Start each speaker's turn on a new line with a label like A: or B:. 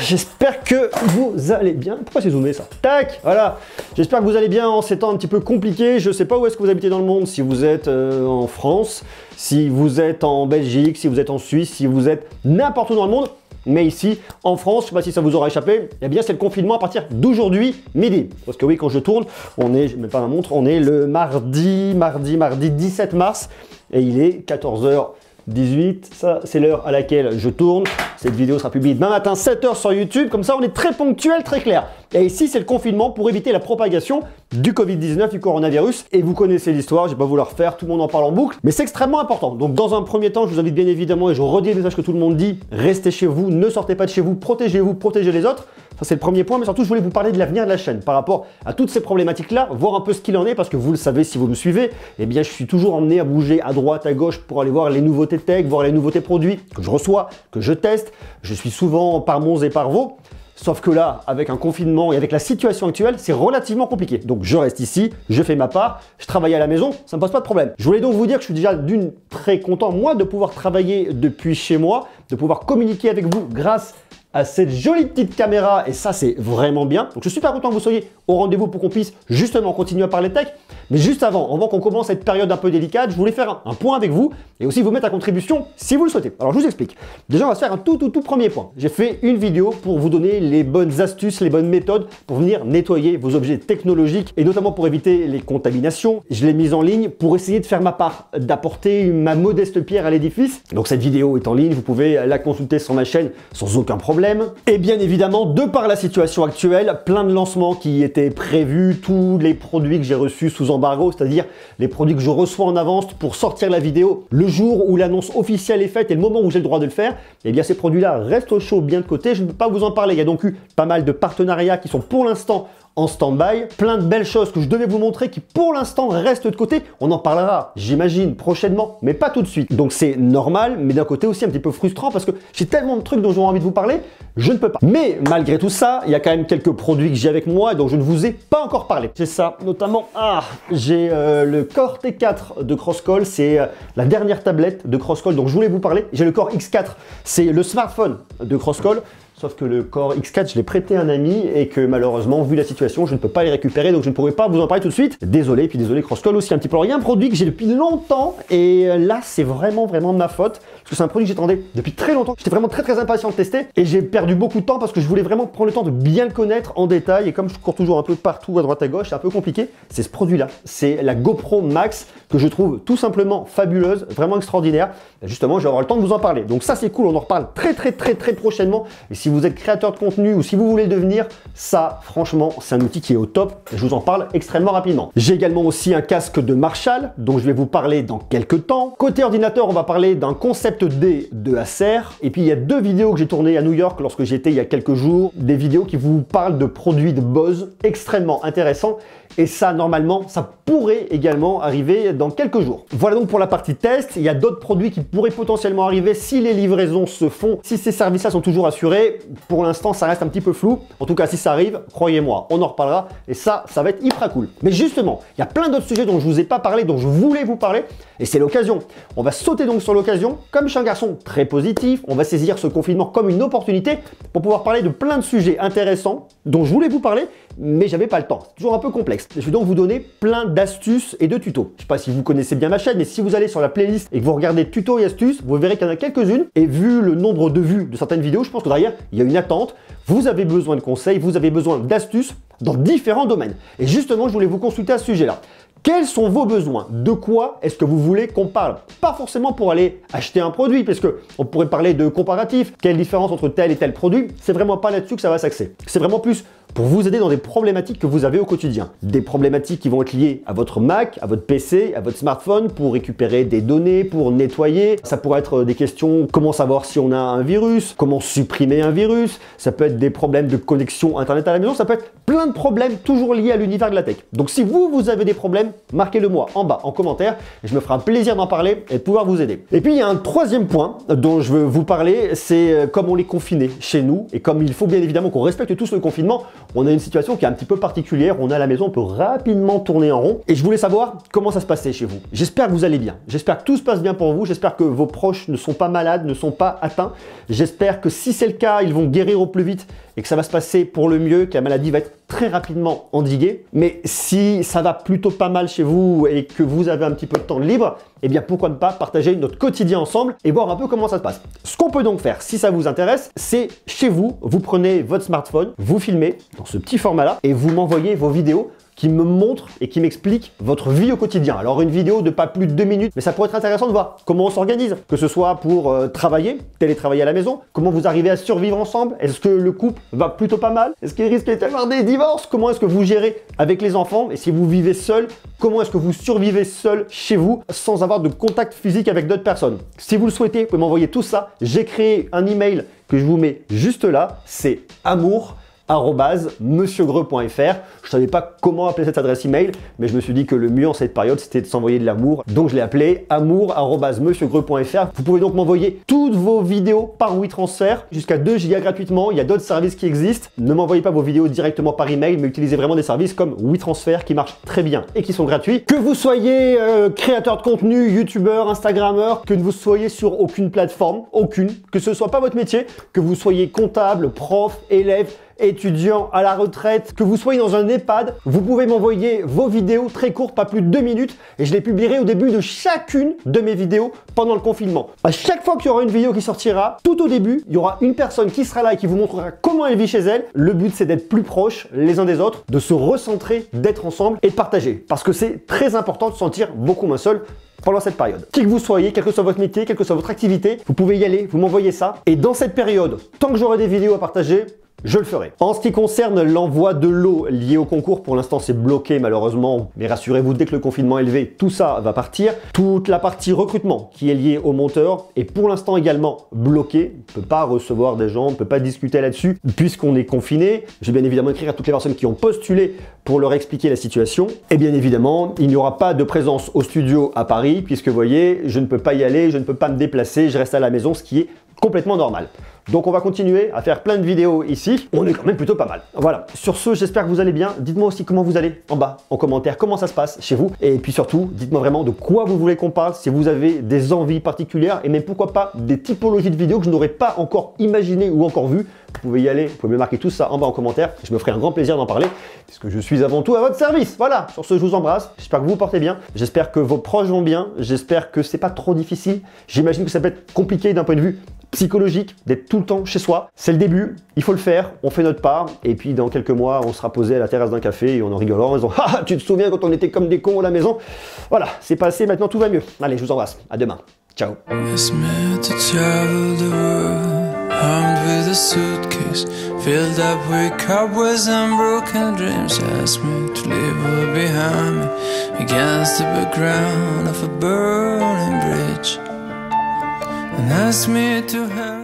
A: j'espère que vous allez bien. Pourquoi c'est zoomé ça? Tac, voilà. J'espère que vous allez bien en ces temps un petit peu compliqués. Je sais pas où est-ce que vous habitez dans le monde, si vous êtes en France, si vous êtes en Belgique, si vous êtes en Suisse, si vous êtes n'importe où dans le monde. Mais ici, en France, je sais pas si ça vous aura échappé, eh bien c'est le confinement à partir d'aujourd'hui midi. Parce que oui, quand je tourne, on est, je mets pas ma montre, on est le mardi 17 mars et il est 14h18. Ça, c'est l'heure à laquelle je tourne. Cette vidéo sera publiée demain matin 7h sur YouTube. Comme ça, on est très ponctuel, très clair. Et ici, c'est le confinement pour éviter la propagation du Covid-19, du coronavirus. Et vous connaissez l'histoire, je vais pas vous la refaire, tout le monde en parle en boucle. Mais c'est extrêmement important. Donc, dans un premier temps, je vous invite bien évidemment, et je redis le message que tout le monde dit, restez chez vous, ne sortez pas de chez vous, protégez les autres. Ça, c'est le premier point. Mais surtout, je voulais vous parler de l'avenir de la chaîne par rapport à toutes ces problématiques-là, voir un peu ce qu'il en est, parce que vous le savez si vous me suivez, eh bien, je suis toujours emmené à bouger à droite, à gauche pour aller voir les nouveautés tech, voir les nouveautés produits que je reçois, que je teste. Je suis souvent par Mons et par Vaux. Sauf que là, avec un confinement et avec la situation actuelle, c'est relativement compliqué. Donc je reste ici, je fais ma part, je travaille à la maison, ça ne me pose pas de problème. Je voulais donc vous dire que je suis déjà très content, moi, de pouvoir travailler depuis chez moi, de pouvoir communiquer avec vous grâce à cette jolie petite caméra, et ça c'est vraiment bien. Donc je suis super content que vous soyez au rendez-vous pour qu'on puisse justement continuer à parler tech. Mais juste avant qu'on commence cette période un peu délicate, je voulais faire un point avec vous et aussi vous mettre à contribution si vous le souhaitez. Alors je vous explique. Déjà on va se faire un tout premier point. J'ai fait une vidéo pour vous donner les bonnes astuces, les bonnes méthodes pour venir nettoyer vos objets technologiques et notamment pour éviter les contaminations. Je l'ai mise en ligne pour essayer de faire ma part, d'apporter ma modeste pierre à l'édifice. Donc cette vidéo est en ligne, vous pouvez la consulter sur ma chaîne sans aucun problème. Et bien évidemment, de par la situation actuelle, plein de lancements qui étaient prévus, tous les produits que j'ai reçus sous embargo, c'est-à-dire les produits que je reçois en avance pour sortir la vidéo le jour où l'annonce officielle est faite et le moment où j'ai le droit de le faire, et bien ces produits-là restent au chaud bien de côté, je ne peux pas vous en parler. Il y a donc eu pas mal de partenariats qui sont pour l'instant en stand-by, plein de belles choses que je devais vous montrer qui pour l'instant restent de côté. On en parlera, j'imagine, prochainement, mais pas tout de suite. Donc c'est normal, mais d'un côté aussi un petit peu frustrant parce que j'ai tellement de trucs dont j'aurais envie de vous parler, je ne peux pas. Mais malgré tout ça, il y a quand même quelques produits que j'ai avec moi et dont je ne vous ai pas encore parlé. C'est ça, notamment, j'ai le Core T4 de Crosscall, c'est la dernière tablette de Crosscall dont je voulais vous parler. J'ai le Core X4, c'est le smartphone de Crosscall. Sauf que le Core X4, je l'ai prêté à un ami et que malheureusement, vu la situation, je ne peux pas les récupérer, donc je ne pourrai pas vous en parler tout de suite. Désolé, puis désolé Crosscall aussi un petit peu. Alors, il y a un produit que j'ai depuis longtemps et là, c'est vraiment de ma faute. Parce que c'est un produit que j'attendais depuis très longtemps. J'étais vraiment très impatient de tester et j'ai perdu beaucoup de temps parce que je voulais vraiment prendre le temps de bien le connaître en détail. Et comme je cours toujours un peu partout à droite à gauche, c'est un peu compliqué. C'est ce produit-là. C'est la GoPro Max que je trouve tout simplement fabuleuse, vraiment extraordinaire. Et justement, je vais avoir le temps de vous en parler. Donc ça, c'est cool. On en reparle très prochainement. Et si vous êtes créateur de contenu ou si vous voulez le devenir, ça, franchement, c'est un outil qui est au top. Et je vous en parle extrêmement rapidement. J'ai également aussi un casque de Marshall dont je vais vous parler dans quelques temps. Côté ordinateur, on va parler d'un Concept D de Acer. Et puis, il y a deux vidéos que j'ai tournées à New York lorsque j'étais il y a quelques jours. Des vidéos qui vous parlent de produits de Bose extrêmement intéressants. Et ça, normalement, ça pourrait également arriver dans quelques jours. Voilà donc pour la partie test. Il y a d'autres produits qui pourraient potentiellement arriver si les livraisons se font, si ces services-là sont toujours assurés. Pour l'instant, ça reste un petit peu flou. En tout cas, si ça arrive, croyez-moi, on en reparlera. Et ça va être hyper cool. Mais justement, il y a plein d'autres sujets dont je vous ai pas parlé, dont je voulais vous parler. Et c'est l'occasion. On va sauter donc sur l'occasion. Comme je suis un garçon très positif, on va saisir ce confinement comme une opportunité pour pouvoir parler de plein de sujets intéressants dont je voulais vous parler, mais j'avais pas le temps. C'est toujours un peu complexe. Je vais donc vous donner plein d'astuces et de tutos. Je sais pas si vous connaissez bien ma chaîne, mais si vous allez sur la playlist et que vous regardez tutos et astuces, vous verrez qu'il y en a quelques-unes. Et vu le nombre de vues de certaines vidéos, je pense que derrière, il y a une attente. Vous avez besoin de conseils, vous avez besoin d'astuces dans différents domaines. Et justement, je voulais vous consulter à ce sujet-là. Quels sont vos besoins? De quoi est-ce que vous voulez qu'on parle? Pas forcément pour aller acheter un produit, parce que on pourrait parler de comparatif. Quelle différence entre tel et tel produit? C'est vraiment pas là-dessus que ça va s'axer. C'est vraiment plus pour vous aider dans des problématiques que vous avez au quotidien. Des problématiques qui vont être liées à votre Mac, à votre PC, à votre smartphone, pour récupérer des données, pour nettoyer. Ça pourrait être des questions, comment savoir si on a un virus, comment supprimer un virus. Ça peut être des problèmes de connexion Internet à la maison. Ça peut être plein de problèmes toujours liés à l'univers de la tech. Donc si vous avez des problèmes, marquez-le moi en bas en commentaire et je me ferai un plaisir d'en parler et de pouvoir vous aider. Et puis il y a un troisième point dont je veux vous parler, c'est comme on est confiné chez nous et comme il faut bien évidemment qu'on respecte tous le confinement, on a une situation qui est un petit peu particulière, on est à la maison, on peut rapidement tourner en rond et je voulais savoir comment ça se passait chez vous. J'espère que vous allez bien, j'espère que tout se passe bien pour vous, j'espère que vos proches ne sont pas malades, ne sont pas atteints, j'espère que si c'est le cas, ils vont guérir au plus vite et que ça va se passer pour le mieux, que la maladie va être très rapidement endiguée. Mais si ça va plutôt pas mal chez vous et que vous avez un petit peu de temps libre, eh bien pourquoi ne pas partager notre quotidien ensemble et voir un peu comment ça se passe. Ce qu'on peut donc faire, si ça vous intéresse, c'est chez vous, vous prenez votre smartphone, vous filmez dans ce petit format-là et vous m'envoyez vos vidéos qui me montre et qui m'explique votre vie au quotidien. Alors une vidéo de pas plus de 2 minutes, mais ça pourrait être intéressant de voir comment on s'organise, que ce soit pour travailler, télétravailler à la maison, comment vous arrivez à survivre ensemble, est-ce que le couple va plutôt pas mal, est-ce qu'il risque d'avoir des divorces, comment est-ce que vous gérez avec les enfants, et si vous vivez seul, comment est-ce que vous survivez seul chez vous sans avoir de contact physique avec d'autres personnes. Si vous le souhaitez, vous pouvez m'envoyer tout ça. J'ai créé un email que je vous mets juste là, c'est amour@monsieurgreux.fr. Je savais pas comment appeler cette adresse email, mais je me suis dit que le mieux en cette période, c'était de s'envoyer de l'amour. Donc je l'ai appelé amour@monsieurgreux.fr. Vous pouvez donc m'envoyer toutes vos vidéos par WeTransfer, jusqu'à 2 Go gratuitement. Il y a d'autres services qui existent. Ne m'envoyez pas vos vidéos directement par email, mais utilisez vraiment des services comme WeTransfer qui marchent très bien et qui sont gratuits. Que vous soyez créateur de contenu, youtubeur, instagrammeur, que vous soyez sur aucune plateforme, aucune, que ce soit pas votre métier, que vous soyez comptable, prof, élève, étudiant à la retraite, que vous soyez dans un EHPAD, vous pouvez m'envoyer vos vidéos très courtes, pas plus de 2 minutes, et je les publierai au début de chacune de mes vidéos pendant le confinement. À chaque fois qu'il y aura une vidéo qui sortira, tout au début, il y aura une personne qui sera là et qui vous montrera comment elle vit chez elle. Le but, c'est d'être plus proches les uns des autres, de se recentrer, d'être ensemble et de partager. Parce que c'est très important de se sentir beaucoup moins seul pendant cette période. Qui que vous soyez, quel que soit votre métier, quelle que soit votre activité, vous pouvez y aller, vous m'envoyez ça. Et dans cette période, tant que j'aurai des vidéos à partager, je le ferai. En ce qui concerne l'envoi de l'eau lié au concours, pour l'instant c'est bloqué malheureusement, mais rassurez-vous, dès que le confinement est levé, tout ça va partir. Toute la partie recrutement qui est liée au monteur est pour l'instant également bloquée. On ne peut pas recevoir des gens, on ne peut pas discuter là-dessus puisqu'on est confiné. Je vais bien évidemment écrire à toutes les personnes qui ont postulé pour leur expliquer la situation. Et bien évidemment, il n'y aura pas de présence au studio à Paris puisque vous voyez, je ne peux pas y aller, je ne peux pas me déplacer, je reste à la maison, ce qui est complètement normal. Donc on va continuer à faire plein de vidéos ici. On est quand même plutôt pas mal. Voilà. Sur ce, j'espère que vous allez bien. Dites-moi aussi comment vous allez en bas, en commentaire, comment ça se passe chez vous. Et puis surtout, dites-moi vraiment de quoi vous voulez qu'on parle, si vous avez des envies particulières et même pourquoi pas des typologies de vidéos que je n'aurais pas encore imaginées ou encore vues. Vous pouvez y aller, vous pouvez me marquer tout ça en bas en commentaire. Je me ferai un grand plaisir d'en parler puisque je suis avant tout à votre service. Voilà. Sur ce, je vous embrasse. J'espère que vous vous portez bien. J'espère que vos proches vont bien. J'espère que c'est pas trop difficile. J'imagine que ça peut être compliqué d'un point de vue psychologique d'être tout le temps chez soi. C'est le début, il faut le faire, on fait notre part et puis dans quelques mois on sera posé à la terrasse d'un café et on en rigolera en disant « Ah, tu te souviens quand on était comme des cons à la maison ?» Voilà, c'est passé, maintenant tout va mieux. Allez, je vous embrasse, à demain, ciao.
B: And asked me to help.